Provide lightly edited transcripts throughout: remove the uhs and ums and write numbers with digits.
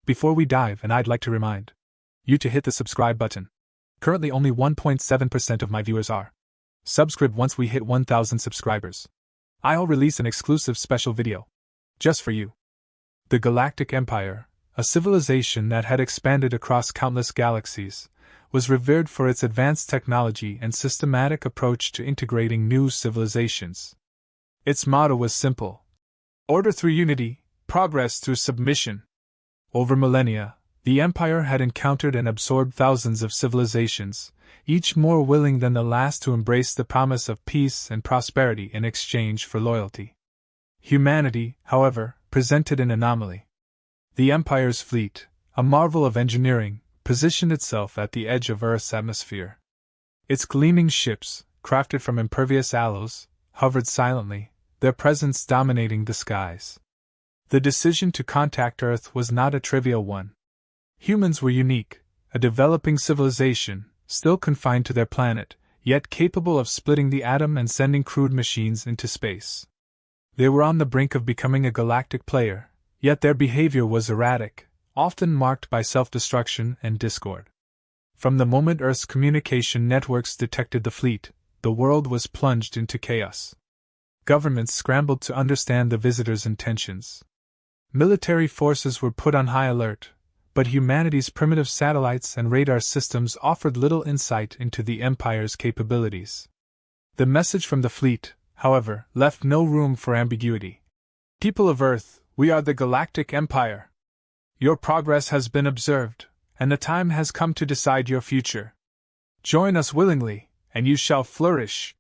Before we dive, and I'd like to remind you to hit the subscribe button. Currently only 1.7% of my viewers are subscribed. Once we hit 1,000 subscribers, I'll release an exclusive special video just for you. The Galactic Empire, a civilization that had expanded across countless galaxies, was revered for its advanced technology and systematic approach to integrating new civilizations. Its motto was simple: order through unity, progress through submission. Over millennia, the empire had encountered and absorbed thousands of civilizations, each more willing than the last to embrace the promise of peace and prosperity in exchange for loyalty. Humanity, however, presented an anomaly. The empire's fleet, a marvel of engineering, positioned itself at the edge of Earth's atmosphere. Its gleaming ships, crafted from impervious alloys, hovered silently, their presence dominating the skies. The decision to contact Earth was not a trivial one. Humans were unique, a developing civilization, still confined to their planet, yet capable of splitting the atom and sending crude machines into space. They were on the brink of becoming a galactic player, yet their behavior was erratic, often marked by self-destruction and discord. From the moment Earth's communication networks detected the fleet, the world was plunged into chaos. Governments scrambled to understand the visitors' intentions. Military forces were put on high alert, but humanity's primitive satellites and radar systems offered little insight into the Empire's capabilities. The message from the fleet, however, left no room for ambiguity. People of Earth, we are the Galactic Empire. Your progress has been observed, and the time has come to decide your future. Join us willingly, and you shall flourish.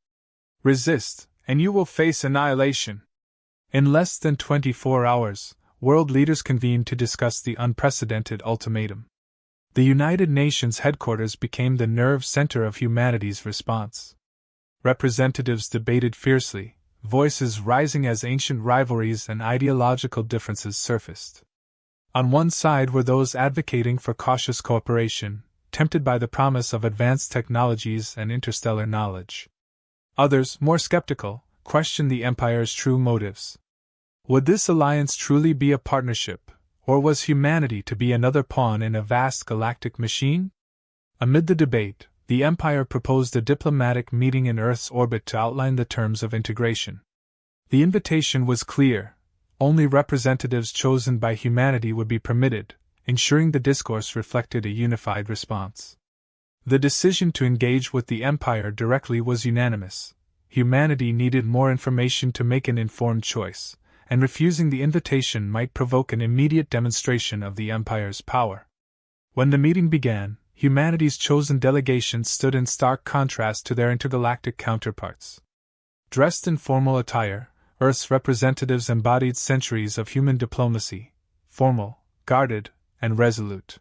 Resist, and you will face annihilation. In less than 24 hours, world leaders convened to discuss the unprecedented ultimatum. The United Nations headquarters became the nerve center of humanity's response. Representatives debated fiercely, voices rising as ancient rivalries and ideological differences surfaced. On one side were those advocating for cautious cooperation, tempted by the promise of advanced technologies and interstellar knowledge. Others, more skeptical, questioned the Empire's true motives. Would this alliance truly be a partnership, or was humanity to be another pawn in a vast galactic machine? Amid the debate, the Empire proposed a diplomatic meeting in Earth's orbit to outline the terms of integration. The invitation was clear: only representatives chosen by humanity would be permitted, ensuring the discourse reflected a unified response. The decision to engage with the Empire directly was unanimous. Humanity needed more information to make an informed choice, and refusing the invitation might provoke an immediate demonstration of the Empire's power. When the meeting began, humanity's chosen delegation stood in stark contrast to their intergalactic counterparts. Dressed in formal attire, Earth's representatives embodied centuries of human diplomacy, formal, guarded, and resolute.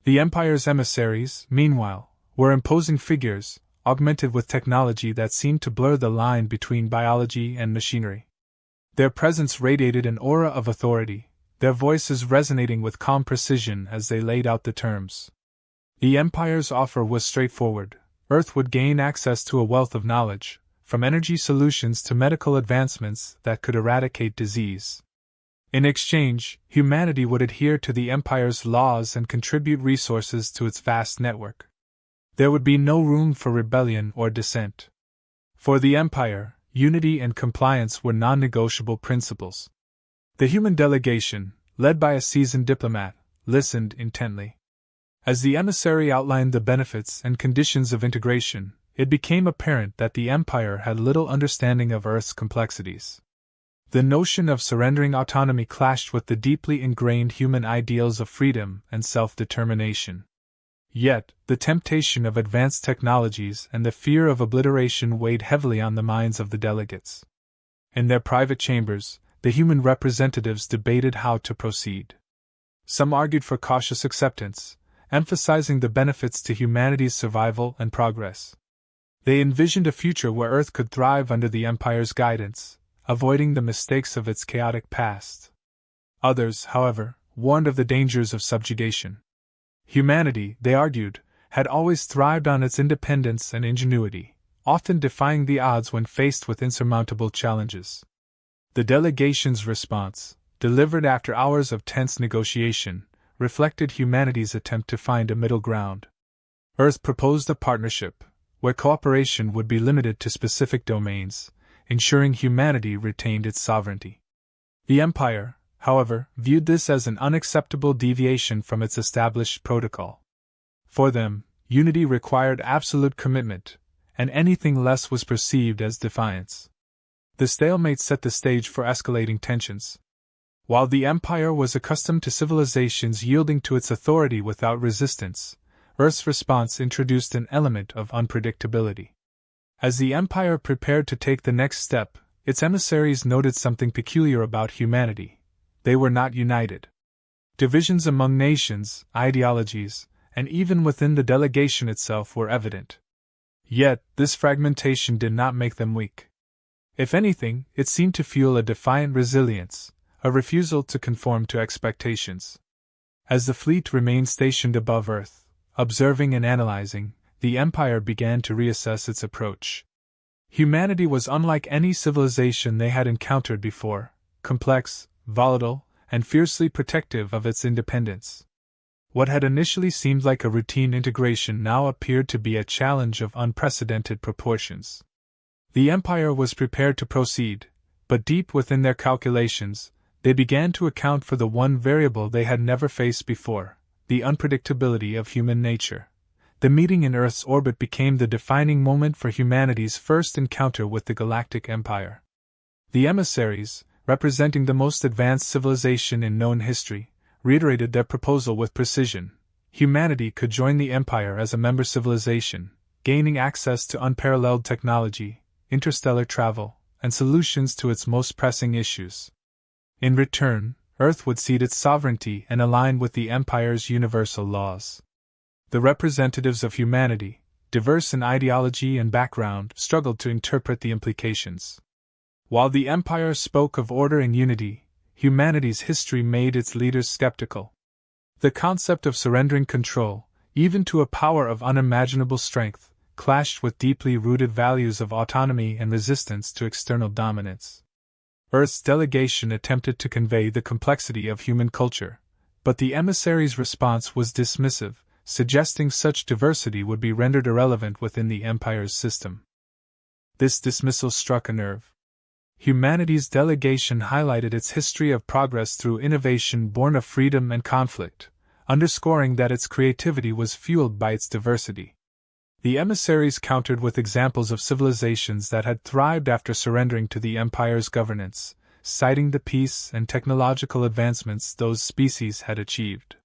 The Empire's emissaries, meanwhile, were imposing figures, augmented with technology that seemed to blur the line between biology and machinery. Their presence radiated an aura of authority, their voices resonating with calm precision as they laid out the terms. The Empire's offer was straightforward: Earth would gain access to a wealth of knowledge, from energy solutions to medical advancements that could eradicate disease. In exchange, humanity would adhere to the Empire's laws and contribute resources to its vast network. There would be no room for rebellion or dissent. For the Empire, unity and compliance were non-negotiable principles. The human delegation, led by a seasoned diplomat, listened intently. As the emissary outlined the benefits and conditions of integration, it became apparent that the Empire had little understanding of Earth's complexities. The notion of surrendering autonomy clashed with the deeply ingrained human ideals of freedom and self-determination. Yet, the temptation of advanced technologies and the fear of obliteration weighed heavily on the minds of the delegates. In their private chambers, the human representatives debated how to proceed. Some argued for cautious acceptance, emphasizing the benefits to humanity's survival and progress. They envisioned a future where Earth could thrive under the Empire's guidance, avoiding the mistakes of its chaotic past. Others, however, warned of the dangers of subjugation. Humanity, they argued, had always thrived on its independence and ingenuity, often defying the odds when faced with insurmountable challenges. The delegation's response, delivered after hours of tense negotiation, reflected humanity's attempt to find a middle ground. Earth proposed a partnership, where cooperation would be limited to specific domains, ensuring humanity retained its sovereignty. The Empire, however, viewed this as an unacceptable deviation from its established protocol. For them, unity required absolute commitment, and anything less was perceived as defiance. The stalemate set the stage for escalating tensions. While the Empire was accustomed to civilizations yielding to its authority without resistance, Earth's response introduced an element of unpredictability. As the Empire prepared to take the next step, its emissaries noted something peculiar about humanity. They were not united. Divisions among nations, ideologies, and even within the delegation itself were evident. Yet, this fragmentation did not make them weak. If anything, it seemed to fuel a defiant resilience, a refusal to conform to expectations. As the fleet remained stationed above Earth, observing and analyzing, the Empire began to reassess its approach. Humanity was unlike any civilization they had encountered before, complex, volatile, and fiercely protective of its independence. What had initially seemed like a routine integration now appeared to be a challenge of unprecedented proportions. The Empire was prepared to proceed, but deep within their calculations, they began to account for the one variable they had never faced before: the unpredictability of human nature. The meeting in Earth's orbit became the defining moment for humanity's first encounter with the Galactic Empire. The emissaries, representing the most advanced civilization in known history, reiterated their proposal with precision. Humanity could join the Empire as a member civilization, gaining access to unparalleled technology, interstellar travel, and solutions to its most pressing issues. In return, Earth would cede its sovereignty and align with the Empire's universal laws. The representatives of humanity, diverse in ideology and background, struggled to interpret the implications. While the Empire spoke of order and unity, humanity's history made its leaders skeptical. The concept of surrendering control, even to a power of unimaginable strength, clashed with deeply rooted values of autonomy and resistance to external dominance. Earth's delegation attempted to convey the complexity of human culture, but the emissary's response was dismissive, suggesting such diversity would be rendered irrelevant within the Empire's system. This dismissal struck a nerve. Humanity's delegation highlighted its history of progress through innovation born of freedom and conflict, underscoring that its creativity was fueled by its diversity. The emissaries countered with examples of civilizations that had thrived after surrendering to the Empire's governance, citing the peace and technological advancements those species had achieved.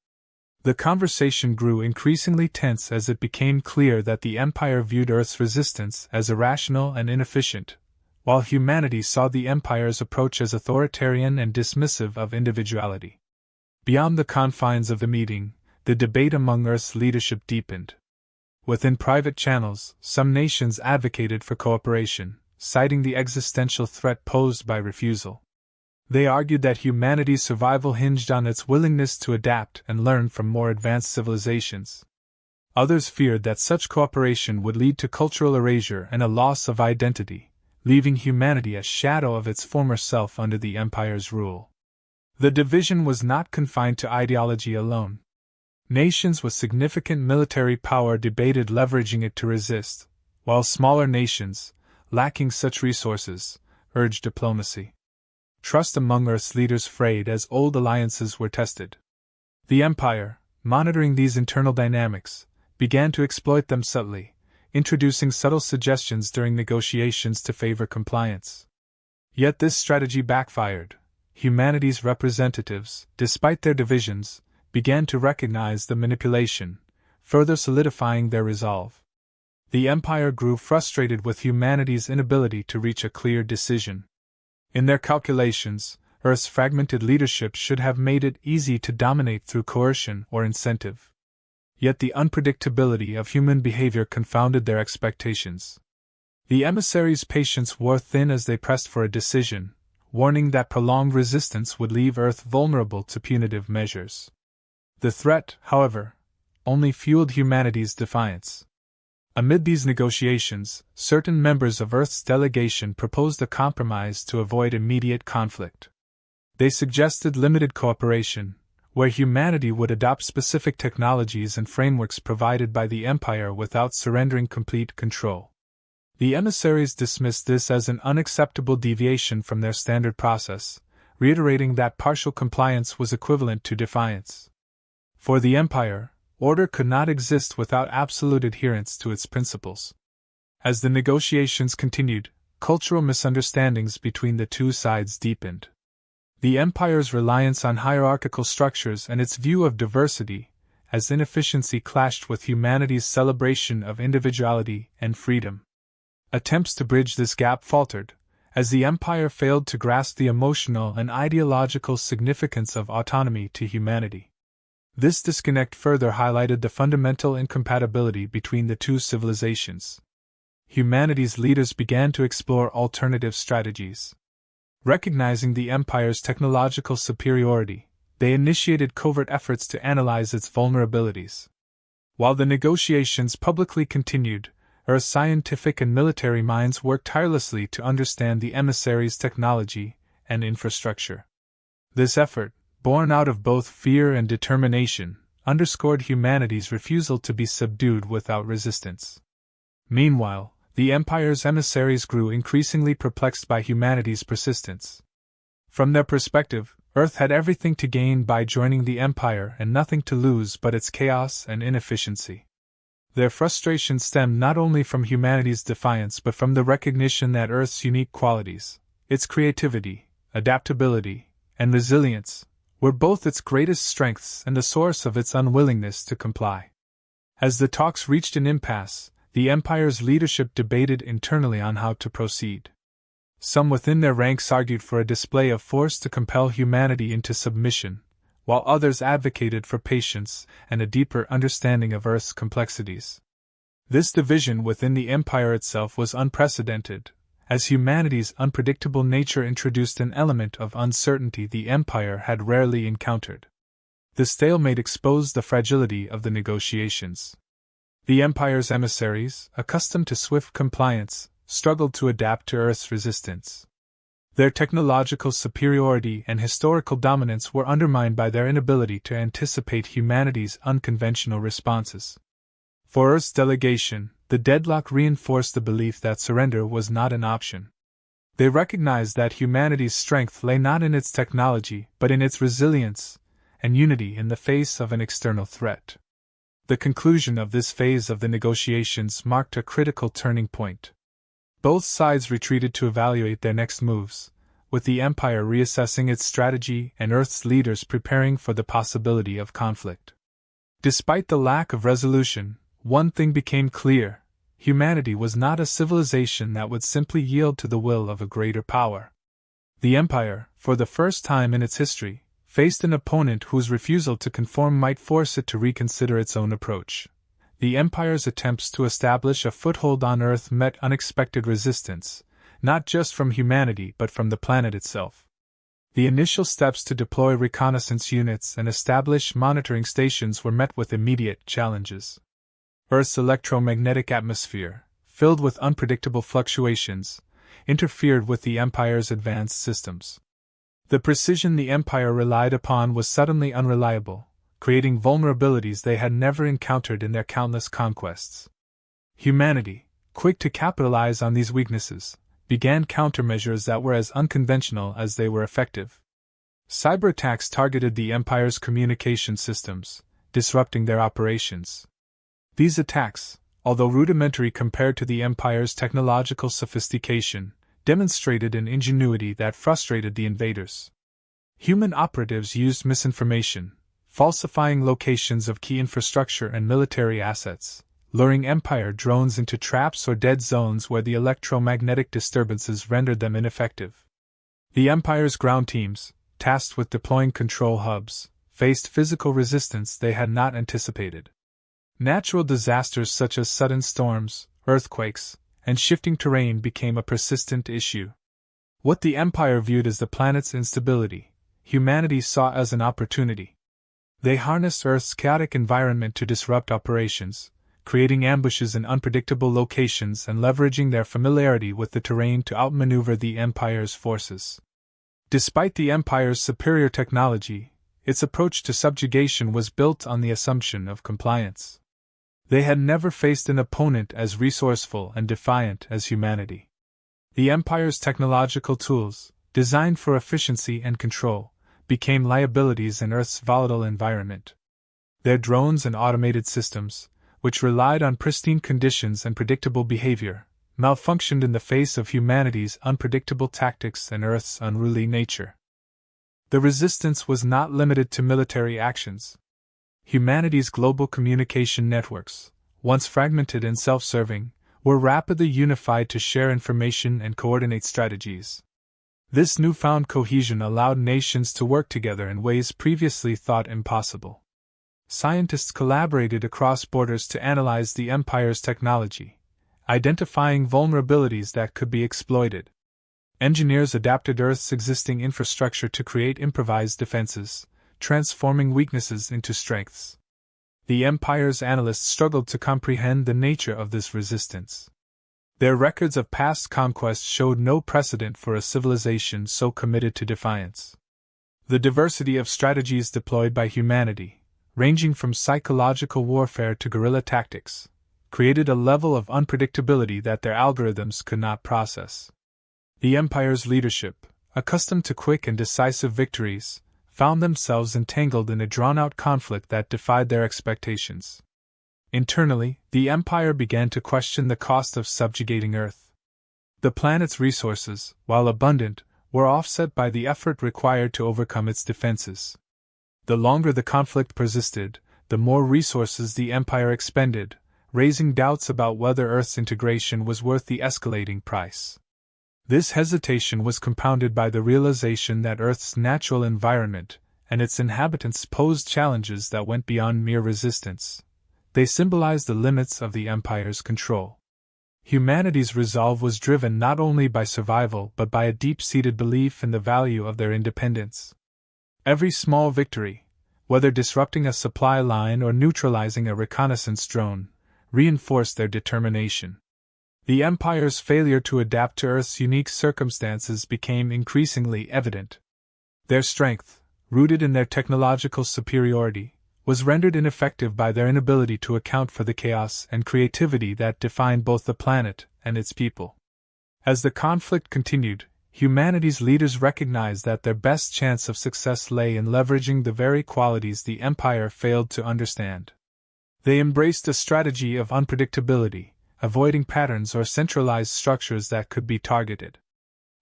The conversation grew increasingly tense as it became clear that the Empire viewed Earth's resistance as irrational and inefficient, while humanity saw the Empire's approach as authoritarian and dismissive of individuality. Beyond the confines of the meeting, the debate among Earth's leadership deepened. Within private channels, some nations advocated for cooperation, citing the existential threat posed by refusal. They argued that humanity's survival hinged on its willingness to adapt and learn from more advanced civilizations. Others feared that such cooperation would lead to cultural erasure and a loss of identity, leaving humanity a shadow of its former self under the Empire's rule. The division was not confined to ideology alone. Nations with significant military power debated leveraging it to resist, while smaller nations, lacking such resources, urged diplomacy. Trust among Earth's leaders frayed as old alliances were tested. The Empire, monitoring these internal dynamics, began to exploit them subtly, introducing subtle suggestions during negotiations to favor compliance. Yet this strategy backfired. Humanity's representatives, despite their divisions, began to recognize the manipulation, further solidifying their resolve. The Empire grew frustrated with humanity's inability to reach a clear decision. In their calculations, Earth's fragmented leadership should have made it easy to dominate through coercion or incentive. Yet the unpredictability of human behavior confounded their expectations. The emissaries' patience wore thin as they pressed for a decision, warning that prolonged resistance would leave Earth vulnerable to punitive measures. The threat, however, only fueled humanity's defiance. Amid these negotiations, certain members of Earth's delegation proposed a compromise to avoid immediate conflict. They suggested limited cooperation, where humanity would adopt specific technologies and frameworks provided by the Empire without surrendering complete control. The emissaries dismissed this as an unacceptable deviation from their standard process, reiterating that partial compliance was equivalent to defiance. For the Empire, order could not exist without absolute adherence to its principles. As the negotiations continued, cultural misunderstandings between the two sides deepened. The Empire's reliance on hierarchical structures and its view of diversity as inefficiency clashed with humanity's celebration of individuality and freedom. Attempts to bridge this gap faltered, as the Empire failed to grasp the emotional and ideological significance of autonomy to humanity. This disconnect further highlighted the fundamental incompatibility between the two civilizations. Humanity's leaders began to explore alternative strategies. Recognizing the Empire's technological superiority, they initiated covert efforts to analyze its vulnerabilities. While the negotiations publicly continued, Earth's scientific and military minds worked tirelessly to understand the emissaries' technology and infrastructure. This effort, born out of both fear and determination, underscored humanity's refusal to be subdued without resistance. Meanwhile, the Empire's emissaries grew increasingly perplexed by humanity's persistence. From their perspective, Earth had everything to gain by joining the Empire and nothing to lose but its chaos and inefficiency. Their frustration stemmed not only from humanity's defiance but from the recognition that Earth's unique qualities, its creativity, adaptability, and resilience, were both its greatest strengths and the source of its unwillingness to comply. As the talks reached an impasse, the Empire's leadership debated internally on how to proceed. Some within their ranks argued for a display of force to compel humanity into submission, while others advocated for patience and a deeper understanding of Earth's complexities. This division within the Empire itself was unprecedented, as humanity's unpredictable nature introduced an element of uncertainty the Empire had rarely encountered. The stalemate exposed the fragility of the negotiations. The Empire's emissaries, accustomed to swift compliance, struggled to adapt to Earth's resistance. Their technological superiority and historical dominance were undermined by their inability to anticipate humanity's unconventional responses. For Earth's delegation, the deadlock reinforced the belief that surrender was not an option. They recognized that humanity's strength lay not in its technology but in its resilience and unity in the face of an external threat. The conclusion of this phase of the negotiations marked a critical turning point. Both sides retreated to evaluate their next moves, with the Empire reassessing its strategy and Earth's leaders preparing for the possibility of conflict. Despite the lack of resolution, one thing became clear: humanity was not a civilization that would simply yield to the will of a greater power. The Empire, for the first time in its history, faced an opponent whose refusal to conform might force it to reconsider its own approach. The Empire's attempts to establish a foothold on Earth met unexpected resistance, not just from humanity but from the planet itself. The initial steps to deploy reconnaissance units and establish monitoring stations were met with immediate challenges. Earth's electromagnetic atmosphere, filled with unpredictable fluctuations, interfered with the Empire's advanced systems. The precision the Empire relied upon was suddenly unreliable, creating vulnerabilities they had never encountered in their countless conquests. Humanity, quick to capitalize on these weaknesses, began countermeasures that were as unconventional as they were effective. Cyberattacks targeted the Empire's communication systems, disrupting their operations. These attacks, although rudimentary compared to the Empire's technological sophistication, demonstrated an ingenuity that frustrated the invaders. Human operatives used misinformation, falsifying locations of key infrastructure and military assets, luring Empire drones into traps or dead zones where the electromagnetic disturbances rendered them ineffective. The Empire's ground teams, tasked with deploying control hubs, faced physical resistance they had not anticipated. Natural disasters such as sudden storms, earthquakes, and shifting terrain became a persistent issue. What the Empire viewed as the planet's instability, humanity saw as an opportunity. They harnessed Earth's chaotic environment to disrupt operations, creating ambushes in unpredictable locations and leveraging their familiarity with the terrain to outmaneuver the Empire's forces. Despite the Empire's superior technology, Its approach to subjugation was built on the assumption of compliance. They had never faced an opponent as resourceful and defiant as humanity. The Empire's technological tools, designed for efficiency and control, became liabilities in Earth's volatile environment. Their drones and automated systems, which relied on pristine conditions and predictable behavior, malfunctioned in the face of humanity's unpredictable tactics and Earth's unruly nature. The resistance was not limited to military actions. Humanity's global communication networks, once fragmented and self-serving, were rapidly unified to share information and coordinate strategies. This newfound cohesion allowed nations to work together in ways previously thought impossible. Scientists collaborated across borders to analyze the Empire's technology, identifying vulnerabilities that could be exploited. Engineers adapted Earth's existing infrastructure to create improvised defenses, transforming weaknesses into strengths. The Empire's analysts struggled to comprehend the nature of this resistance. Their records of past conquests showed no precedent for a civilization so committed to defiance. The diversity of strategies deployed by humanity, ranging from psychological warfare to guerrilla tactics, created a level of unpredictability that their algorithms could not process. The Empire's leadership, accustomed to quick and decisive victories, found themselves entangled in a drawn-out conflict that defied their expectations. Internally, the Empire began to question the cost of subjugating Earth. The planet's resources, while abundant, were offset by the effort required to overcome its defenses. The longer the conflict persisted, the more resources the Empire expended, raising doubts about whether Earth's integration was worth the escalating price. This hesitation was compounded by the realization that Earth's natural environment and its inhabitants posed challenges that went beyond mere resistance. They symbolized the limits of the Empire's control. Humanity's resolve was driven not only by survival but by a deep-seated belief in the value of their independence. Every small victory, whether disrupting a supply line or neutralizing a reconnaissance drone, reinforced their determination. The Empire's failure to adapt to Earth's unique circumstances became increasingly evident. Their strength, rooted in their technological superiority, was rendered ineffective by their inability to account for the chaos and creativity that defined both the planet and its people. As the conflict continued, humanity's leaders recognized that their best chance of success lay in leveraging the very qualities the Empire failed to understand. They embraced a strategy of unpredictability, avoiding patterns or centralized structures that could be targeted.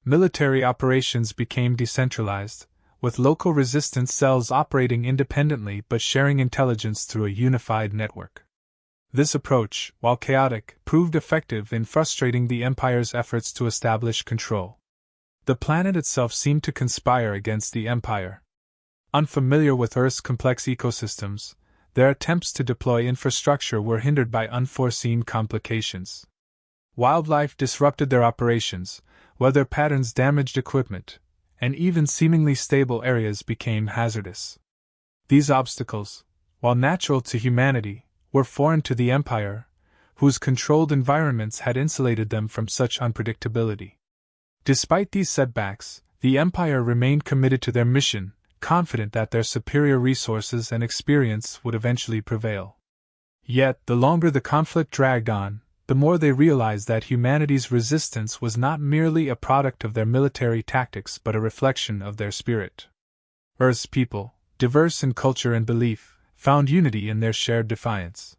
Military operations became decentralized, with local resistance cells operating independently but sharing intelligence through a unified network. This approach, while chaotic, proved effective in frustrating the Empire's efforts to establish control. The planet itself seemed to conspire against the Empire. Unfamiliar with Earth's complex ecosystems, their attempts to deploy infrastructure were hindered by unforeseen complications. Wildlife disrupted their operations, weather patterns damaged equipment, and even seemingly stable areas became hazardous. These obstacles, while natural to humanity, were foreign to the Empire, whose controlled environments had insulated them from such unpredictability. Despite these setbacks, the Empire remained committed to their mission, confident that their superior resources and experience would eventually prevail. Yet, the longer the conflict dragged on, the more they realized that humanity's resistance was not merely a product of their military tactics but a reflection of their spirit. Earth's people, diverse in culture and belief, found unity in their shared defiance.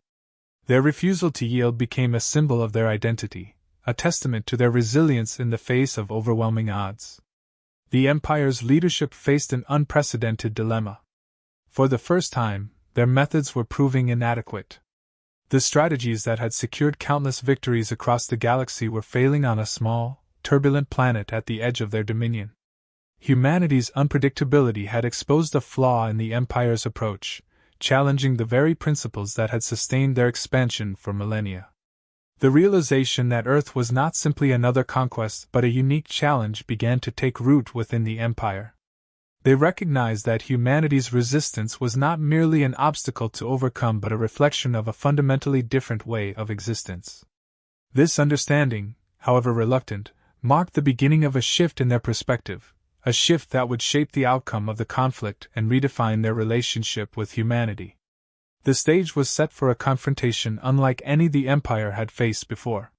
Their refusal to yield became a symbol of their identity, a testament to their resilience in the face of overwhelming odds. The Empire's leadership faced an unprecedented dilemma. For the first time, their methods were proving inadequate. The strategies that had secured countless victories across the galaxy were failing on a small, turbulent planet at the edge of their dominion. Humanity's unpredictability had exposed a flaw in the Empire's approach, challenging the very principles that had sustained their expansion for millennia. The realization that Earth was not simply another conquest but a unique challenge began to take root within the Empire. They recognized that humanity's resistance was not merely an obstacle to overcome but a reflection of a fundamentally different way of existence. This understanding, however reluctant, marked the beginning of a shift in their perspective, a shift that would shape the outcome of the conflict and redefine their relationship with humanity. The stage was set for a confrontation unlike any the Empire had faced before.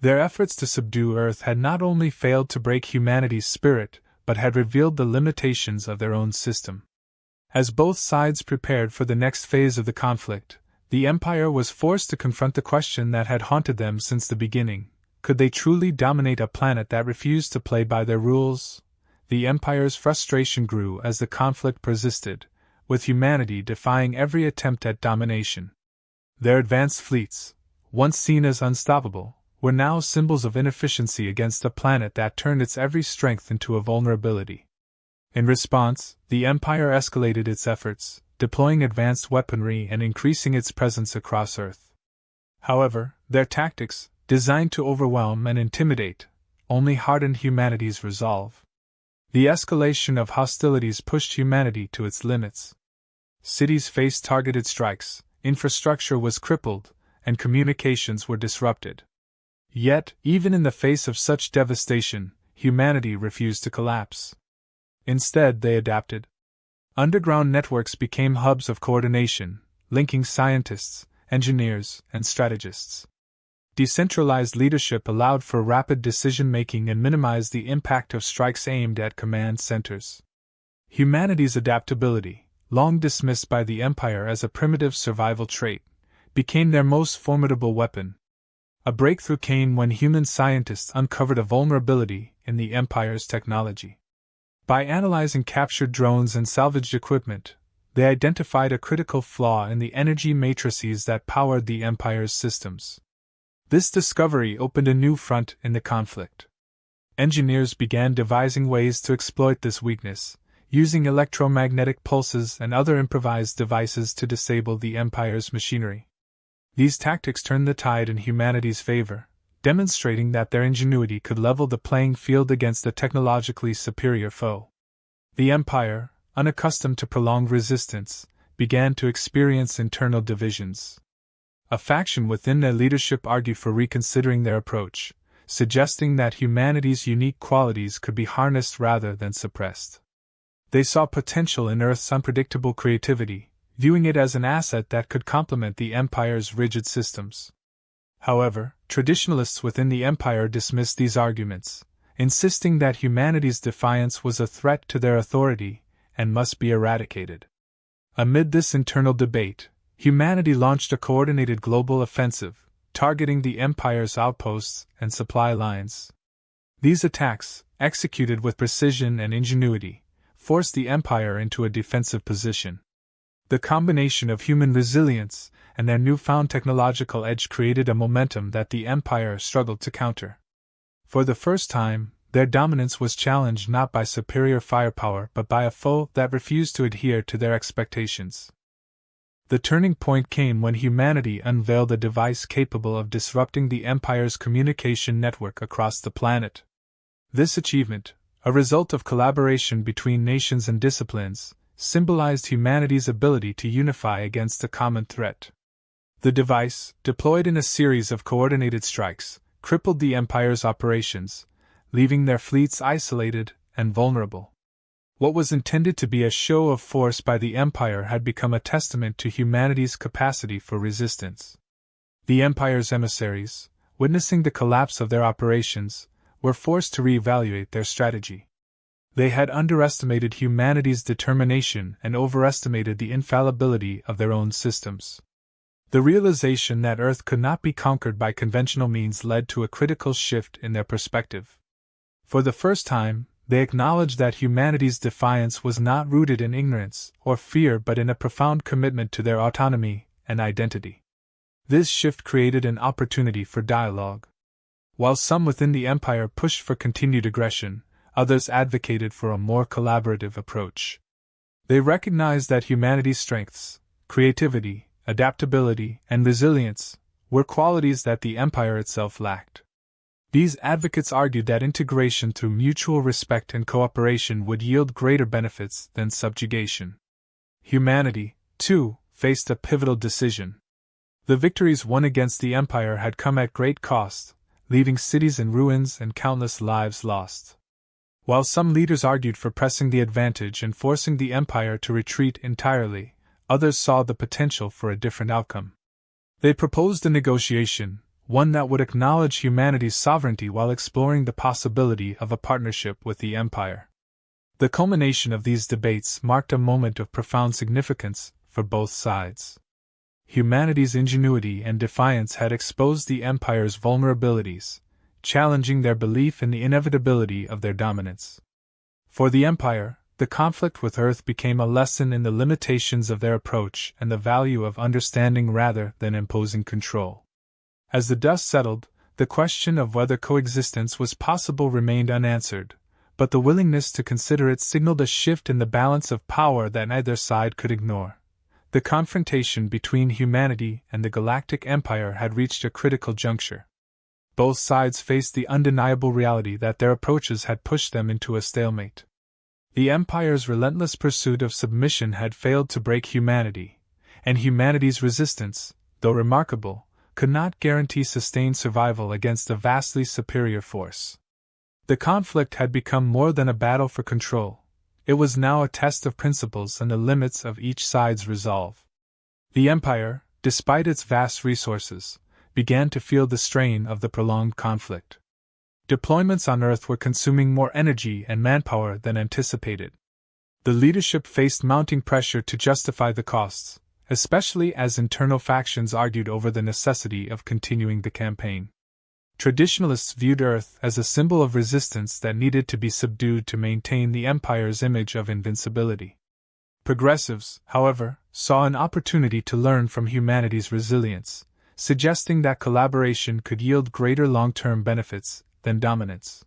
Their efforts to subdue Earth had not only failed to break humanity's spirit, but had revealed the limitations of their own system. As both sides prepared for the next phase of the conflict, the Empire was forced to confront the question that had haunted them since the beginning: could they truly dominate a planet that refused to play by their rules? The Empire's frustration grew as the conflict persisted, with humanity defying every attempt at domination. Their advanced fleets, once seen as unstoppable, were now symbols of inefficiency against a planet that turned its every strength into a vulnerability. In response, the Empire escalated its efforts, deploying advanced weaponry and increasing its presence across Earth. However, their tactics, designed to overwhelm and intimidate, only hardened humanity's resolve. The escalation of hostilities pushed humanity to its limits. Cities faced targeted strikes, infrastructure was crippled, and communications were disrupted. Yet, even in the face of such devastation, humanity refused to collapse. Instead, they adapted. Underground networks became hubs of coordination, linking scientists, engineers, and strategists. Decentralized leadership allowed for rapid decision-making and minimized the impact of strikes aimed at command centers. Humanity's adaptability, long dismissed by the Empire as a primitive survival trait, became their most formidable weapon. A breakthrough came when human scientists uncovered a vulnerability in the Empire's technology. By analyzing captured drones and salvaged equipment, they identified a critical flaw in the energy matrices that powered the Empire's systems. This discovery opened a new front in the conflict. Engineers began devising ways to exploit this weakness, using electromagnetic pulses and other improvised devices to disable the Empire's machinery. These tactics turned the tide in humanity's favor, demonstrating that their ingenuity could level the playing field against a technologically superior foe. The Empire, unaccustomed to prolonged resistance, began to experience internal divisions. A faction within their leadership argued for reconsidering their approach, suggesting that humanity's unique qualities could be harnessed rather than suppressed. They saw potential in Earth's unpredictable creativity, viewing it as an asset that could complement the Empire's rigid systems. However, traditionalists within the Empire dismissed these arguments, insisting that humanity's defiance was a threat to their authority and must be eradicated. Amid this internal debate, humanity launched a coordinated global offensive, targeting the Empire's outposts and supply lines. These attacks, executed with precision and ingenuity, forced the Empire into a defensive position. The combination of human resilience and their newfound technological edge created a momentum that the Empire struggled to counter. For the first time, their dominance was challenged not by superior firepower but by a foe that refused to adhere to their expectations. The turning point came when humanity unveiled a device capable of disrupting the Empire's communication network across the planet. This achievement, a result of collaboration between nations and disciplines, symbolized humanity's ability to unify against a common threat. The device, deployed in a series of coordinated strikes, crippled the Empire's operations, leaving their fleets isolated and vulnerable. What was intended to be a show of force by the Empire had become a testament to humanity's capacity for resistance. The Empire's emissaries, witnessing the collapse of their operations, were forced to reevaluate their strategy. They had underestimated humanity's determination and overestimated the infallibility of their own systems. The realization that Earth could not be conquered by conventional means led to a critical shift in their perspective. For the first time, they acknowledged that humanity's defiance was not rooted in ignorance or fear but in a profound commitment to their autonomy and identity. This shift created an opportunity for dialogue. While some within the Empire pushed for continued aggression, others advocated for a more collaborative approach. They recognized that humanity's strengths, creativity, adaptability, and resilience were qualities that the Empire itself lacked. These advocates argued that integration through mutual respect and cooperation would yield greater benefits than subjugation. Humanity, too, faced a pivotal decision. The victories won against the Empire had come at great cost, leaving cities in ruins and countless lives lost. While some leaders argued for pressing the advantage and forcing the empire to retreat entirely, others saw the potential for a different outcome. They proposed a negotiation, one that would acknowledge humanity's sovereignty while exploring the possibility of a partnership with the empire. The culmination of these debates marked a moment of profound significance for both sides. Humanity's ingenuity and defiance had exposed the empire's vulnerabilities, challenging their belief in the inevitability of their dominance. For the empire, the conflict with Earth became a lesson in the limitations of their approach and the value of understanding rather than imposing control. As the dust settled, the question of whether coexistence was possible remained unanswered, but the willingness to consider it signaled a shift in the balance of power that neither side could ignore. The confrontation between humanity and the Galactic Empire had reached a critical juncture. Both sides faced the undeniable reality that their approaches had pushed them into a stalemate. The Empire's relentless pursuit of submission had failed to break humanity, and humanity's resistance, though remarkable, could not guarantee sustained survival against a vastly superior force. The conflict had become more than a battle for control. It was now a test of principles and the limits of each side's resolve. The Empire, despite its vast resources, began to feel the strain of the prolonged conflict. Deployments on Earth were consuming more energy and manpower than anticipated. The leadership faced mounting pressure to justify the costs, especially as internal factions argued over the necessity of continuing the campaign. Traditionalists viewed Earth as a symbol of resistance that needed to be subdued to maintain the Empire's image of invincibility. Progressives, however, saw an opportunity to learn from humanity's resilience, suggesting that collaboration could yield greater long-term benefits than dominance.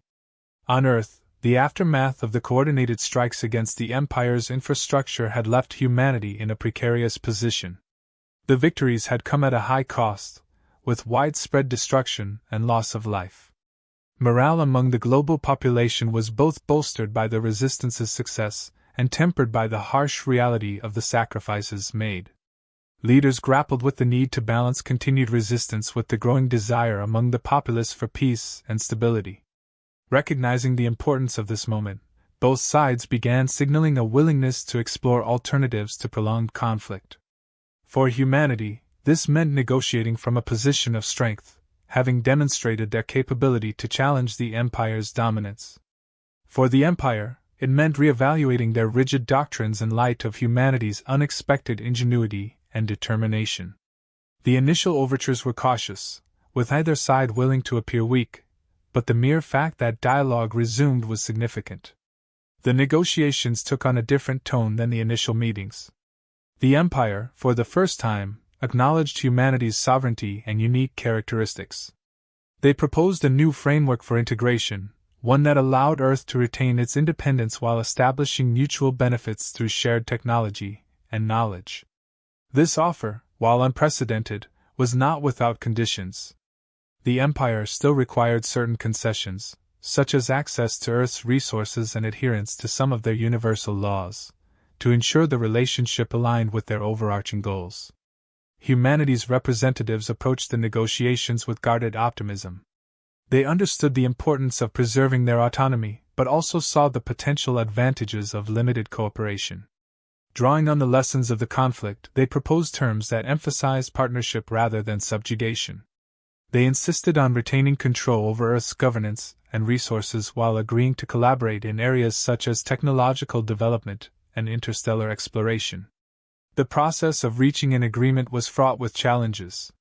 On Earth, the aftermath of the coordinated strikes against the Empire's infrastructure had left humanity in a precarious position. The victories had come at a high cost, with widespread destruction and loss of life. Morale among the global population was both bolstered by the resistance's success and tempered by the harsh reality of the sacrifices made. Leaders grappled with the need to balance continued resistance with the growing desire among the populace for peace and stability. Recognizing the importance of this moment, both sides began signaling a willingness to explore alternatives to prolonged conflict. For humanity, this meant negotiating from a position of strength, having demonstrated their capability to challenge the Empire's dominance. For the Empire, it meant reevaluating their rigid doctrines in light of humanity's unexpected ingenuity and determination. The initial overtures were cautious, with either side willing to appear weak, but the mere fact that dialogue resumed was significant. The negotiations took on a different tone than the initial meetings. The Empire, for the first time, acknowledged humanity's sovereignty and unique characteristics. They proposed a new framework for integration, one that allowed Earth to retain its independence while establishing mutual benefits through shared technology and knowledge. This offer, while unprecedented, was not without conditions. The Empire still required certain concessions, such as access to Earth's resources and adherence to some of their universal laws, to ensure the relationship aligned with their overarching goals. Humanity's representatives approached the negotiations with guarded optimism. They understood the importance of preserving their autonomy, but also saw the potential advantages of limited cooperation. Drawing on the lessons of the conflict, they proposed terms that emphasized partnership rather than subjugation. They insisted on retaining control over Earth's governance and resources while agreeing to collaborate in areas such as technological development and interstellar exploration. The process of reaching an agreement was fraught with challenges.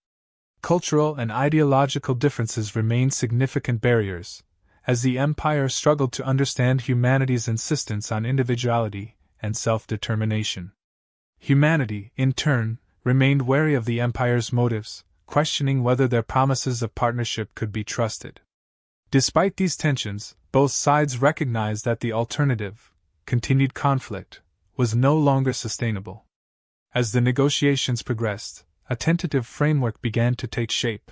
Cultural and ideological differences remained significant barriers, as the Empire struggled to understand humanity's insistence on individuality and self-determination. Humanity, in turn, remained wary of the Empire's motives, questioning whether their promises of partnership could be trusted. Despite these tensions, both sides recognized that the alternative, continued conflict, was no longer sustainable. As the negotiations progressed, a tentative framework began to take shape.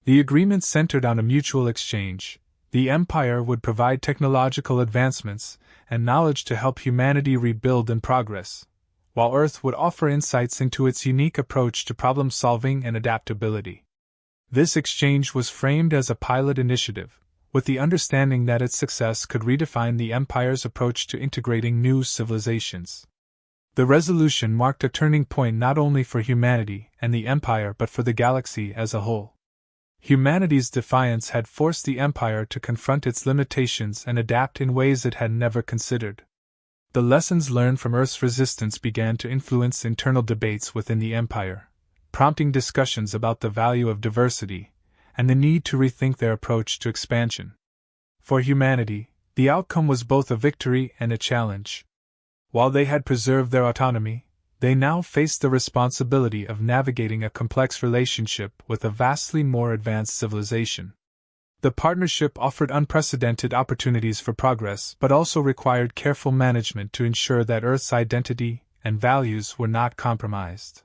The agreement centered on a mutual exchange. The Empire would provide technological advancements and knowledge to help humanity rebuild and progress, while Earth would offer insights into its unique approach to problem-solving and adaptability. This exchange was framed as a pilot initiative, with the understanding that its success could redefine the Empire's approach to integrating new civilizations. The resolution marked a turning point not only for humanity and the Empire but for the galaxy as a whole. Humanity's defiance had forced the Empire to confront its limitations and adapt in ways it had never considered. The lessons learned from Earth's resistance began to influence internal debates within the Empire, prompting discussions about the value of diversity and the need to rethink their approach to expansion. For humanity, the outcome was both a victory and a challenge. While they had preserved their autonomy, they now faced the responsibility of navigating a complex relationship with a vastly more advanced civilization. The partnership offered unprecedented opportunities for progress but also required careful management to ensure that Earth's identity and values were not compromised.